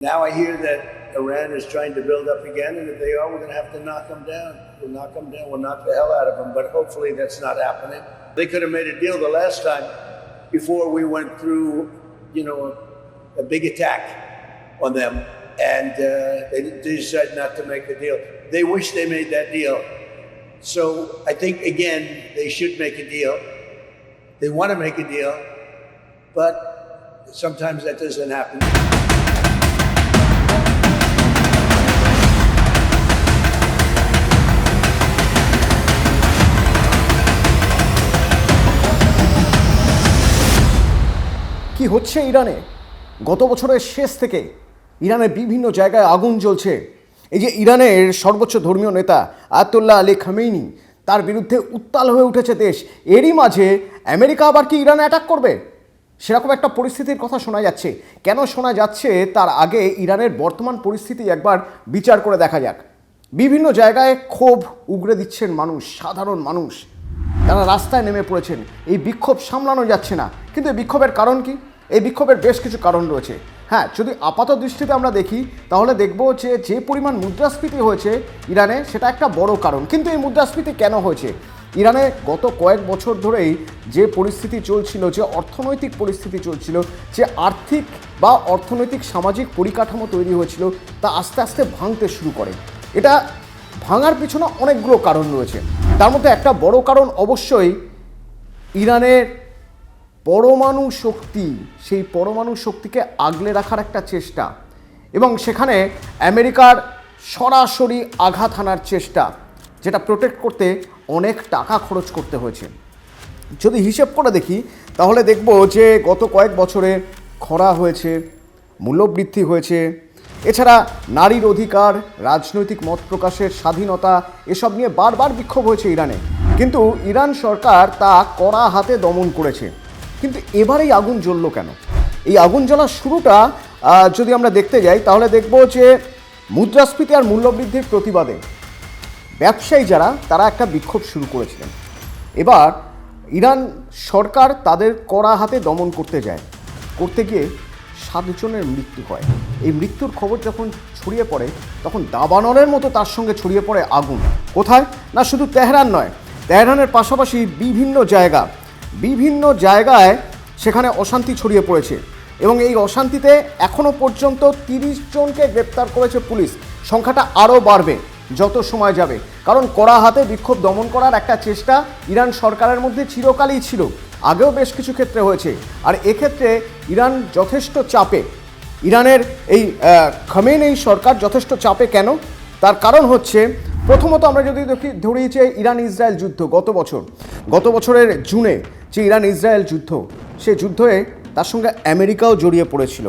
Now I hear that Iran is trying to build up again, and if they are, we're going to have to knock them down. We'll knock them down. We'll knock the hell out of them, but hopefully that's not happening. They could have made a deal the last time before we went through, a big attack on them, and they decided not to make the deal. They wish they made that deal. So I think, again, they should make a deal. They want to make a deal, but sometimes that doesn't happen. কি হচ্ছে ইরানে? গত বছরের শেষ থেকে ইরানের বিভিন্ন জায়গায় আগুন জ্বলছে। এই যে ইরানের সর্বোচ্চ ধর্মীয় নেতা আয়াতুল্লাহ আলী খামেনি, তার বিরুদ্ধে উত্তাল হয়ে উঠেছে দেশ। এরই মাঝে আমেরিকা আবার কি ইরানে অ্যাটাক করবে, সেরকম একটা পরিস্থিতির কথা শোনা যাচ্ছে। কেন শোনা যাচ্ছে তার আগে ইরানের বর্তমান পরিস্থিতি একবার বিচার করে দেখা যাক। বিভিন্ন জায়গায় ক্ষোভ উগরে দিচ্ছেন মানুষ, সাধারণ মানুষ, তারা রাস্তায় নেমে পড়েছেন। এই বিক্ষোভ সামলানো যাচ্ছে না, কিন্তু এই বিক্ষোভের কারণ কি? এই বিক্ষোভের বেশ কিছু কারণ রয়েছে। হ্যাঁ, যদি আপাত দৃষ্টিতে আমরা দেখি তাহলে দেখব যে পরিমাণ মুদ্রাস্ফীতি হয়েছে ইরানে, সেটা একটা বড় কারণ। কিন্তু এই মুদ্রাস্ফীতি কেন হয়েছে? ইরানে গত কয়েক বছর ধরেই যে পরিস্থিতি চলছিল, যে অর্থনৈতিক পরিস্থিতি চলছিল, যে আর্থিক বা অর্থনৈতিক সামাজিক পরিকাঠামো তৈরি হয়েছিল, তা আস্তে আস্তে ভাঙতে শুরু করে। এটা ভাঙার পিছনে অনেকগুলো কারণ রয়েছে। তার মধ্যে একটা বড় কারণ অবশ্যই ইরানের পরমাণু শক্তি, সেই পরমাণু শক্তিকে আগলে রাখার একটা চেষ্টা, এবং সেখানে আমেরিকার সরাসরি আঘাত হানার চেষ্টা, যেটা প্রোটেক্ট করতে অনেক টাকা খরচ করতে হয়েছে। যদি হিসেব করে দেখি তাহলে দেখব যে গত কয়েক বছরে খরা হয়েছে, মূল্যবৃদ্ধি হয়েছে, এছাড়া নারীর অধিকার, রাজনৈতিক মত প্রকাশের স্বাধীনতা, এসব নিয়ে বারবার বিক্ষোভ হয়েছে ইরানে। কিন্তু ইরান সরকার তা কড়া হাতে দমন করেছে। কিন্তু এবার এই আগুন জ্বলল কেন? এই আগুন জ্বলার শুরুটা যদি আমরা দেখতে যাই তাহলে দেখব যে মুদ্রাস্ফীতি আর মূল্যবৃদ্ধির প্রতিবাদে ব্যবসায়ী যারা, তারা একটা বিক্ষোভ শুরু করেছিলেন। এবার ইরান সরকার তাদের কড়া হাতে দমন করতে গিয়ে 7 জনের মৃত্যু হয়। এই মৃত্যুর খবর যখন ছড়িয়ে পড়ে তখন দাবানলের মতো তার সঙ্গে ছড়িয়ে পড়ে আগুন। কোথায়? না শুধু তেহরান নয়, তেহরানের পাশাপাশি বিভিন্ন জায়গায় সেখানে অশান্তি ছড়িয়ে পড়েছে, এবং এই অশান্তিতে এখনও পর্যন্ত 30 জনকে গ্রেপ্তার করেছে পুলিশ। সংখ্যাটা আরও বাড়বে যত সময় যাবে, কারণ কড়া হাতে বিক্ষোভ দমন করার একটা চেষ্টা ইরান সরকারের মধ্যে চিরকালই ছিল, আগেও বেশ কিছু ক্ষেত্রে হয়েছে। আর এক্ষেত্রে ইরান যথেষ্ট চাপে, ইরানের এই খামেনি সরকার যথেষ্ট চাপে। কেন? তার কারণ হচ্ছে, প্রথমত আমরা যদি ধরি যে ইরান ইসরায়েল যুদ্ধ, গত বছরের জুনে যে ইরান ইসরায়েল যুদ্ধ, সেই যুদ্ধে তার সঙ্গে আমেরিকাও জড়িয়ে পড়েছিল,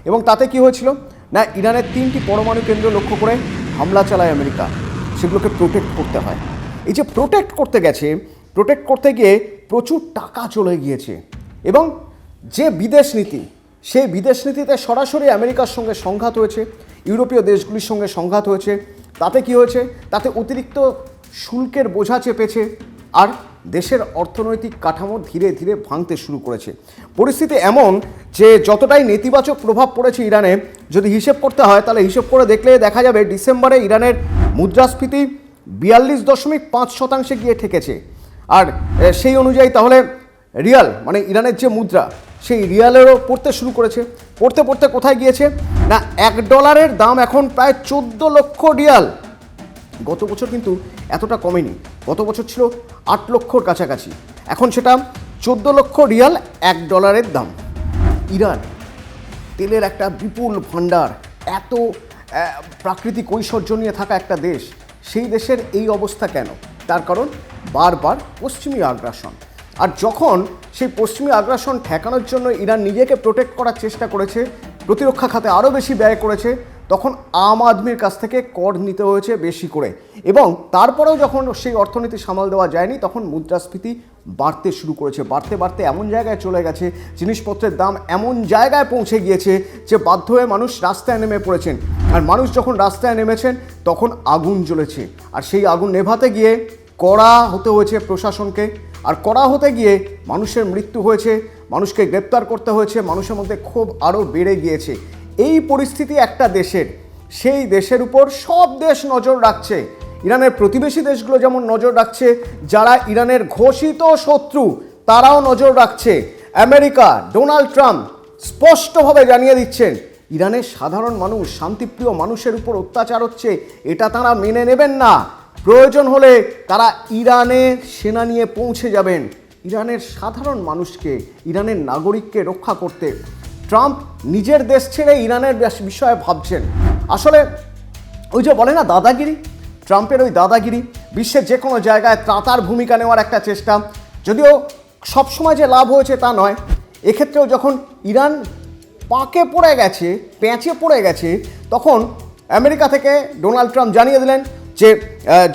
এবং তাতে কি হয়েছিল না, ইরানের 3টি পরমাণু কেন্দ্র লক্ষ্য করে হামলা চালায় আমেরিকা। সেগুলোকে প্রোটেক্ট করতে হয়। এই যে প্রোটেক্ট করতে গিয়ে প্রচুর টাকা চলে গিয়েছে, এবং যে বিদেশ নীতি, সেই বিদেশ নীতিতে সরাসরি আমেরিকার সঙ্গে সংঘাত হয়েছে, ইউরোপীয় দেশগুলির সঙ্গে সংঘাত হয়েছে। তাতে কি হয়েছে? তাতে অতিরিক্ত শুল্কের বোঝা চেপেছে, আর দেশের অর্থনৈতিক কাঠামো ধীরে ধীরে ভাঙতে শুরু করেছে। পরিস্থিতি এমন যে যতটাই নেতিবাচক প্রভাব পড়েছে ইরানে, যদি হিসেব করতে হয় তাহলে হিসেব করে দেখলে দেখা যাবে ডিসেম্বরে ইরানের মুদ্রাস্ফীতি 42.5% গিয়ে ঠেকেছে। আর সেই অনুযায়ী তাহলে রিয়াল, মানে ইরানের যে মুদ্রা, সেই রিয়ালেরও পড়তে শুরু করেছে। পড়তে কোথায় গিয়েছে না, $1 দাম এখন প্রায় 14 লক্ষ রিয়াল। গত বছর কিন্তু এতটা কমেনি, গত বছর ছিল 8 লক্ষর কাছাকাছি, এখন সেটা 14 লক্ষ রিয়াল $1 দাম। ইরান তেলের একটা বিপুল ভাণ্ডার, এত প্রাকৃতিক ঐশ্বর্য নিয়ে থাকা একটা দেশ, সেই দেশের এই অবস্থা কেন? তার কারণ বারবার পশ্চিমী আগ্রাসন। আর যখন সেই পশ্চিমী আগ্রাসন ঠেকানোর জন্য ইরান নিজেকে প্রোটেক্ট করার চেষ্টা করেছে, প্রতিরক্ষা খাতে আরও বেশি ব্যয় করেছে, তখন আম আদমির কাছ থেকে কর নিতে হয়েছে বেশি করে, এবং তারপরেও যখন সেই অর্থনীতি সামাল দেওয়া যায়নি, তখন মুদ্রাস্ফীতি বাড়তে শুরু করেছে। বাড়তে এমন জায়গায় চলে গেছে, জিনিসপত্রের দাম এমন জায়গায় পৌঁছে গিয়েছে যে বাধ্য হয়ে মানুষ রাস্তায় নেমে পড়েছেন। আর মানুষ যখন রাস্তায় নেমেছেন তখন আগুন জ্বলেছে, আর সেই আগুন নেভাতে গিয়ে কড়া হতে হয়েছে প্রশাসনকে, আর কড়া হতে গিয়ে মানুষের মৃত্যু হয়েছে, মানুষকে গ্রেপ্তার করতে হয়েছে, মানুষের মধ্যে ক্ষোভ আরও বেড়ে গিয়েছে। এই পরিস্থিতি একটা দেশের, সেই দেশের উপর সব দেশ নজর রাখছে। ইরানের প্রতিবেশী দেশগুলো যেমন নজর রাখছে, যারা ইরানের ঘোষিত শত্রু তারাও নজর রাখছে। আমেরিকা, ডোনাল্ড ট্রাম্প স্পষ্টভাবে জানিয়ে দিচ্ছেন ইরানের সাধারণ মানুষ, শান্তিপ্রিয় মানুষের উপর অত্যাচার হচ্ছে, এটা তারা মেনে নেবেন না। প্রয়োজন হলে তারা ইরানে সেনা নিয়ে পৌঁছে যাবেন ইরানের সাধারণ মানুষকে, ইরানের নাগরিককে রক্ষা করতে। ট্রাম্প নিজের দেশ ছেড়ে ইরানের বিষয়ে ভাবছেন। আসলে ওই যে বলে না দাদাগিরি, ট্রাম্পের ওই দাদাগিরি, বিশ্বের যে কোনো জায়গায় তার ভূমিকা নেওয়ার একটা চেষ্টা, যদিও সবসময় যে লাভ হয়েছে তা নয়। এক্ষেত্রেও যখন ইরান পাকে পড়ে গেছে, প্যাঁচে পড়ে গেছে, তখন আমেরিকা থেকে ডোনাল্ড ট্রাম্প জানিয়ে দিলেন যে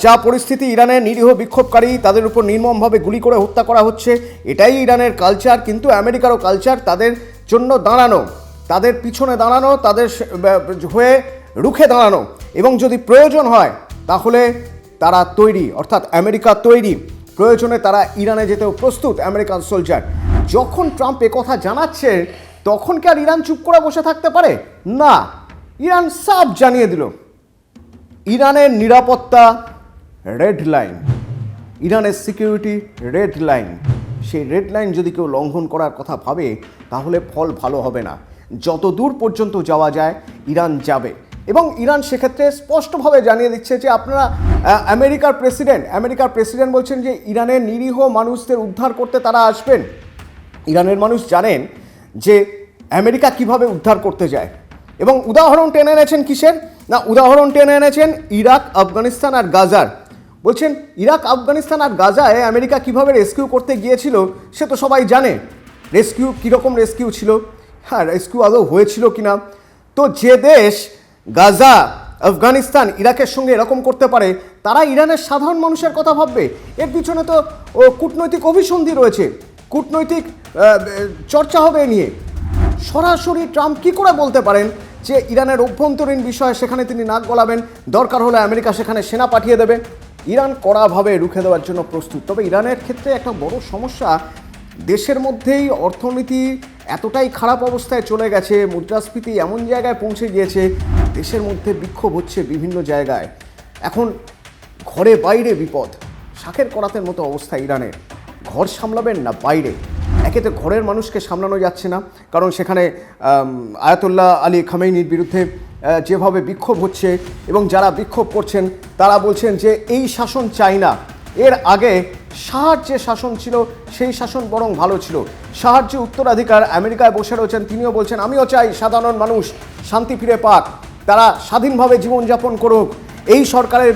যা পরিস্থিতি, ইরানের নিরীহ বিক্ষোভকারী তাদের উপর নির্মমভাবে গুলি করে হত্যা করা হচ্ছে, এটাই ইরানের কালচার। কিন্তু আমেরিকারও কালচার তাদের জন্য দাঁড়ানো, তাদের পিছনে দাঁড়ানো, তাদের হয়ে রুখে দাঁড়ানো, এবং যদি প্রয়োজন হয় তাহলে তারা তৈরি, অর্থাৎ আমেরিকা তৈরি, প্রয়োজনে তারা ইরানে যেতেও প্রস্তুত আমেরিকান সোলজার। যখন ট্রাম্প কথা জানাচ্ছে তখন কি আর ইরান চুপ করে বসে থাকতে পারে? না, ইরান সাফ জানিয়ে দিল ইরানের নিরাপত্তা রেড লাইন, ইরানের সিকিউরিটি রেড লাইন। সেই রেড লাইন যদি কেউ লঙ্ঘন করার কথা ভাবে তাহলে ফল ভালো হবে না। যত দূর পর্যন্ত যাওয়া যায় ইরান যাবে, এবং ইরান সেক্ষেত্রে স্পষ্টভাবে জানিয়ে দিচ্ছে যে আপনারা আমেরিকার প্রেসিডেন্ট বলছেন যে ইরানের নিরীহ মানুষদের উদ্ধার করতে তারা আসবেন। ইরানের মানুষ জানেন যে আমেরিকা কিভাবে উদ্ধার করতে যায়, এবং উদাহরণ টেনে এনেছেন কিসের না, উদাহরণ টেনে এনেছেন ইরাক, আফগানিস্তান আর গাজার। বলছেন ইরাক, আফগানিস্তান আর গাজায় আমেরিকা কিভাবে রেস্কিউ করতে গিয়েছিল সে তো সবাই জানে। রেস্কিউ কীরকম রেস্কিউ ছিল, হ্যাঁ রেস্কিউ আদৌ হয়েছিল কিনা। তো যে দেশ গাজা, আফগানিস্তান, ইরাকের সঙ্গে এরকম করতে পারে, তারা ইরানের সাধারণ মানুষের কথা ভাববে? এর পিছনে তো কূটনৈতিক অভিসন্ধি রয়েছে, কূটনৈতিক চর্চা হবে এ নিয়ে। সরাসরি ট্রাম্প কী করে বলতে পারেন যে ইরানের অভ্যন্তরীণ বিষয়ে সেখানে তিনি নাক গলাবেন, দরকার হলে আমেরিকা সেখানে সেনা পাঠিয়ে দেবে? ইরান কড়াভাবে রুখে দেওয়ার জন্য প্রস্তুত। তবে ইরানের ক্ষেত্রে একটা বড় সমস্যা, দেশের মধ্যেই অর্থনীতি এতটাই খারাপ অবস্থায় চলে গেছে, মুদ্রাস্ফীতি এমন জায়গায় পৌঁছে গিয়েছে, দেশের মধ্যে বিক্ষোভ হচ্ছে বিভিন্ন জায়গায়। এখন ঘরে বাইরে বিপদ, শাঁখের করাতের মতো অবস্থা ইরানের। ঘর সামলাবেন না বাইরে, একেতে ঘরের মানুষকে সামলানো যাচ্ছে না, কারণ সেখানে আয়াতুল্লাহ আলী খামেনির বিরুদ্ধে যেভাবে বিক্ষোভ হচ্ছে, এবং যারা বিক্ষোভ করছেন তারা বলছেন যে এই শাসন চাই না। এর আগে শাহর যে শাসন ছিল সেই শাসন বরং ভালো ছিল। শাহর যে উত্তরাধিকার আমেরিকায় বসে রয়েছেন, তিনিও বলছেন আমিও চাই সাধারণ মানুষ শান্তি ফিরে পাক, তারা স্বাধীনভাবে জীবনযাপন করুক। এই সরকারের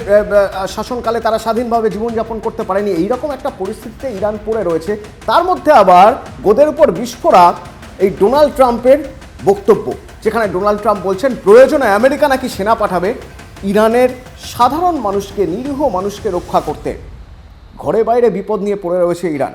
শাসনকালে তারা স্বাধীনভাবে জীবনযাপন করতে পারেনি, এইরকম একটা পরিস্থিতিতে ইরান পড়ে রয়েছে। তার মধ্যে আবার গোদের উপর বিস্ফোরা এই ডোনাল্ড ট্রাম্পের বক্তব্য, যেখানে ডোনাল্ড ট্রাম্প বলছেন প্রয়োজনে আমেরিকা নাকি সেনা পাঠাবে ইরানের সাধারণ মানুষকে, নিরীহ মানুষকে রক্ষা করতে। ঘরে বাইরে বিপদ নিয়ে পড়ে রয়েছে ইরান।